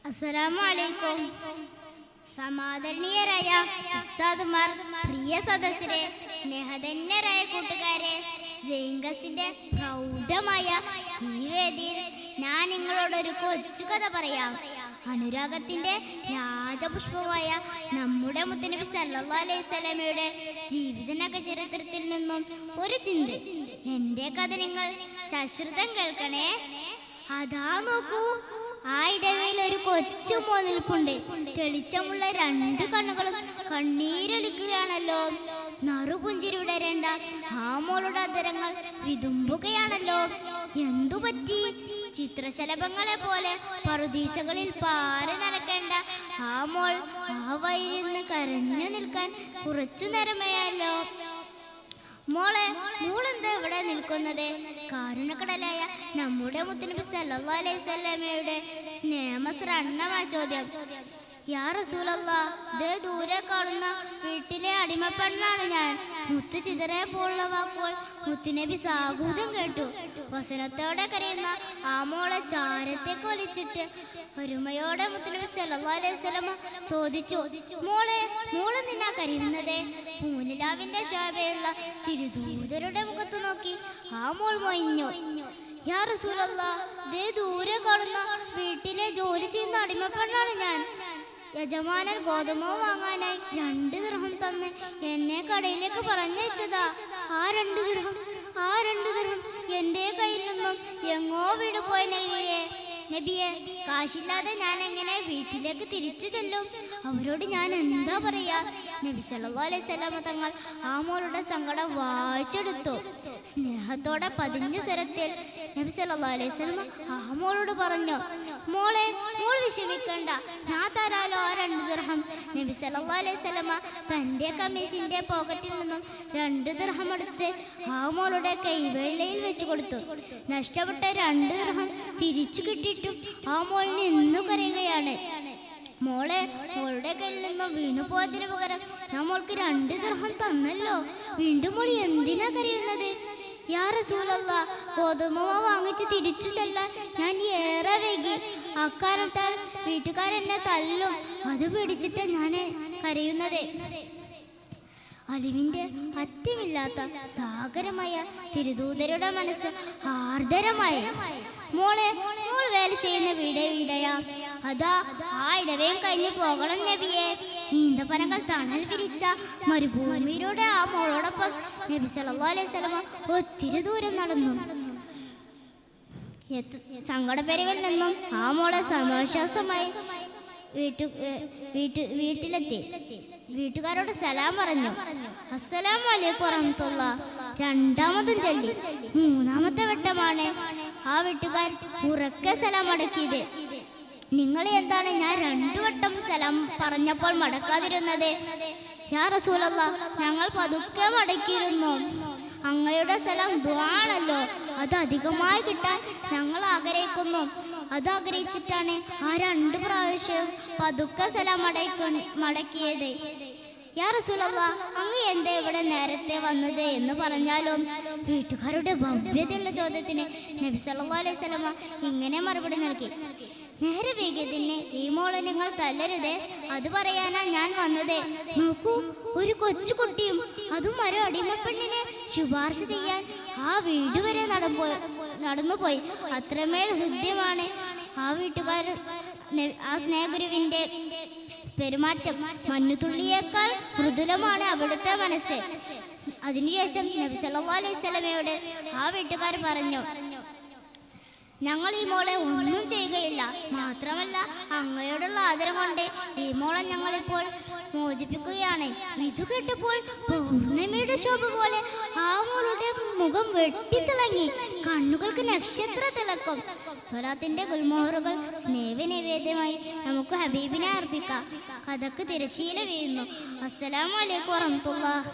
അസ്സലാമു അലൈക്കും. സമാദരണീയരായ ഉസ്താദുമാർ, പ്രിയ സദസ്യരെ, സ്നേഹധന്യരായ കൂട്ടുകാരെ, ജെയിൻഗസിന്റെ പ്രൗഢമായ ഈ വേദിയിൽ ഞാൻ നിങ്ങളോടൊരു കൊച്ചു കഥ പറയാം. അനുരാഗത്തിന്റെ രാജപുഷ്പമായ നമ്മുടെ മുത്തനബി സല്ലല്ലാഹു അലൈഹി വസല്ലമയുടെ ജീവിതനക ചരിത്രത്തിൽ നിന്നും ഒരു ചിന്ത. എന്റെ കഥ നിങ്ങൾ സശ്രദ്ധം കേൾക്കണേ. അതാ നോക്കൂ, ആ ഇടവയിൽ ഒരു കൊച്ചു മോൻ നിൽപ്പുണ്ട്. തെളിച്ചമുള്ള രണ്ട് കണ്ണുകളും കണ്ണീരൊലിക്കുകയാണല്ലോ. നറുപുഞ്ചിരി വിടരേണ്ട ആ മോളുടെ അധരങ്ങൾ വിതുമ്പുകയാണല്ലോ. എന്തു പറ്റി? ചിത്രശലഭങ്ങളെ പോലെ പറുദീസകളിൽ പാറി നടക്കേണ്ട ആ മോൾ ആ വഴിയിൽ കരഞ്ഞു നിൽക്കാൻ കുറച്ചു നേരമേയല്ലോ. മോളെന്താ ഇവിടെ നിൽക്കുന്നത്? കാരുണ്യക്കടലായ നമ്മുടെ മുത്തനബി സല്ലല്ലാഹു അലൈഹി വസല്ലമയുടെ സ്നേഹസ്രണ്ണമായ ചോദ്യം. യാ റസൂലല്ലാഹ്, ദേ ദൂരെ കാണുന്ന വീട്ടിലെ അടിമപ്പെണ്ണാണ് ഞാൻ. മുത്ത് ചിതറയെ പോലുള്ള വാക്കുകൾ മുത്തുനബി സാഗൂതം കേട്ടു. വസനത്തോടെ കരയുന്ന ആ മോളെ ചാരത്തേക്ക് വലിച്ചിട്ട് ഒരുമയോടെ മുത്തുനബി സല്ലല്ലാഹു അലൈഹി വസല്ലമ ചോദിച്ചു, മോളെന്തിനാ കരയുന്നത്? പൂനിലാവിന്റെ ശോഭയുള്ള തിരുദൂതരുടെ മുഖത്ത് നോക്കി ആ മോൾ മൊയിഞ്ഞു. യാ റസൂലല്ലാഹ്, ദേ ദൂരെ കാണുന്ന വീട്ടിലെ ജോലി ചെയ്യുന്ന അടിമപ്പെണ്ണാണ് ഞാൻ. യജമാനൻ ഗോതമ്പ് വാങ്ങാനായി 2 ദിർഹം തന്ന് എന്നെ കടയിലേക്ക് പറഞ്ഞയച്ചതാ. ആ 2 ദിർഹം എന്റെ കയ്യിൽ നിന്നും എങ്ങോ വീണു പോയ നബിയെ, കാശില്ലാതെ ഞാൻ എങ്ങനെ വീട്ടിലേക്ക് തിരിച്ചു ചെല്ലും? അവരോട് ഞാൻ എന്താ പറയാ? നബി സല്ലല്ലാഹു അലൈഹി വസല്ലമ തങ്ങൾ ആ മോളുടെ സങ്കടം വായിച്ചെടുത്തു. സ്നേഹത്തോടെ പതിഞ്ഞ സ്വരത്തിൽ നബി സല്ലല്ലാഹു അലൈഹി വസല്ലമ ആ മോളോട് പറഞ്ഞു, മോൾ വിഷമിക്കണ്ട, ഞാൻ തരാലോ ആ 2 ദിർഹം. നബി സല്ലല്ലാഹു അലൈഹി വസല്ലമ തന്റെ കമ്മീസിന്റെ പോക്കറ്റിൽ നിന്നും 2 ദിർഹം എടുത്ത് ആ മോളുടെ കൈവെള്ളയിൽ വെച്ചു കൊടുത്തു. നഷ്ടപ്പെട്ട 2 ദിർഹം തിരിച്ചു കിട്ടിയിട്ടും ആ മോൾ നിന്നു കരയുകയാണ്. മോളുടെ കയ്യിൽ നിന്നും വീണു പോയതിനു പകരം ഞാൻ മോൾക്ക് 2 ദിർഹം തന്നല്ലോ. വീണ്ടും മോൾ എന്തിനാ കരയുന്നത്? യാ റസൂലല്ലാഹ്, ഗോതമ്പ് വാങ്ങിച്ച് തിരിച്ചു ചെല്ലാൻ ഞാൻ ഏറെ വൈകി. അക്കാരണത്താൽ വീട്ടുകാരെന്നെ തല്ലും. അത് പിടിച്ചിട്ട് ഞാൻ കരയുന്നത്. അലിവിന്റെ അറ്റമില്ലാത്ത സാഗരമായ തിരുദൂതരുടെ മനസ്സ് ആർദ്രമായി. മോൾ വേല ചെയ്യുന്ന വീടയാ? അതാ ആ ഇടവയും കഴിഞ്ഞു പോകണം നബിയെ. ഈന്തപ്പനകൾ തണൽ വിരിച്ച മരുഭൂമിയിലൂടെ ആ മോളോടൊപ്പം നബി സല്ലല്ലാഹു അലൈഹി വസല്ലമ ഒത്തിരി ദൂരം നടന്നു. സങ്കടപ്പെരുവിൽ നിന്നും ആ മോളെ സമാശ്വാസമായി വീട്ടിലെത്തി. വീട്ടുകാരോട് സലാം പറഞ്ഞു. അസ്സലാമു അലൈക്കും വറഹ്മത്തുള്ളാഹ് രണ്ടാമതും ചൊല്ലി. 3-ാമത്തെ വട്ടമാണ് ആ വീട്ടുകാർ ഉറക്കെ സലാം അടക്കിയത്. നിങ്ങൾ എന്താണ് ഞാൻ 2 വട്ടം സലാം പറഞ്ഞപ്പോൾ മടക്കാതിരുന്നത്? യാ റസൂലല്ലാഹ്, ഞങ്ങൾ പതുക്കെ മടക്കിയിരുന്നു. അങ്ങയുടെ സലാം ദുആണല്ലോ, അത് അധികമായി കിട്ടാൻ ഞങ്ങൾ ആഗ്രഹിക്കുന്നു. അത് ആഗ്രഹിച്ചിട്ടാണ് ആ 2 പ്രാവശ്യവും പതുക്കെ സലാം മടക്കിയത്. യാ റസൂലല്ലാഹ്, അങ്ങ് എന്താ ഇവിടെ നേരത്തെ വന്നത് എന്ന് പറഞ്ഞാലും വീട്ടുകാരുടെ ഭവ്യതയുള്ള ചോദ്യത്തിന് നബി സല്ലല്ലാഹു അലൈഹി വസല്ലമ ഇങ്ങനെ മറുപടി നൽകി. നേരെ വൈകിയതിന് ഈ മോളെ നിങ്ങൾ തല്ലരുത്, അത് പറയാനാ ഞാൻ വന്നത്. നോക്കൂ, ഒരു കൊച്ചു കുട്ടിയും അതും ഒരു അടിമപ്പെണ്ണിനെ ശുപാർശ ചെയ്യാൻ ആ വീട് വരെ നടന്നുപോയി. അത്രമേൽ ഹൃദ്യമാണ് ആ വീട്ടുകാർ. ആ സ്നേഹഗുരുവിന്റെ പെരുമാറ്റം മഞ്ഞുതുള്ളിയേക്കാൾ മൃദുലമാണ് അവിടുത്തെ മനസ്സ്. അതിനുശേഷം നബി സല്ലല്ലാഹു അലൈഹി വസല്ലമയോട് ആ വീട്ടുകാർ പറഞ്ഞു, ഞങ്ങൾ ഈ മോളെ ഒന്നും ചെയ്യുകയില്ല. മാത്രമല്ല, അങ്ങയോടുള്ള ആദരം കൊണ്ട് ഈ മോളെ ഞങ്ങളിപ്പോൾ മോചിപ്പിക്കുകയാണ്. ഇത് കേട്ടപ്പോൾ പൗർണമിയുടെ ശോഭ പോലെ ആ മോളുടെ മുഖം വെട്ടിത്തിളങ്ങി. കണ്ണുകൾക്ക് നക്ഷത്ര തിളക്കം. സ്വലാത്തിന്റെ ഗുൽമോഹറുകൾ സ്നേഹനിവേദ്യമായി നമുക്ക് ഹബീബിനെ അർപ്പിക്കാം. കഥക്ക് തിരശീല വീഴുന്നു. അസ്സലാമു അലൈക്കും വറഹ്മത്തുള്ളാഹി.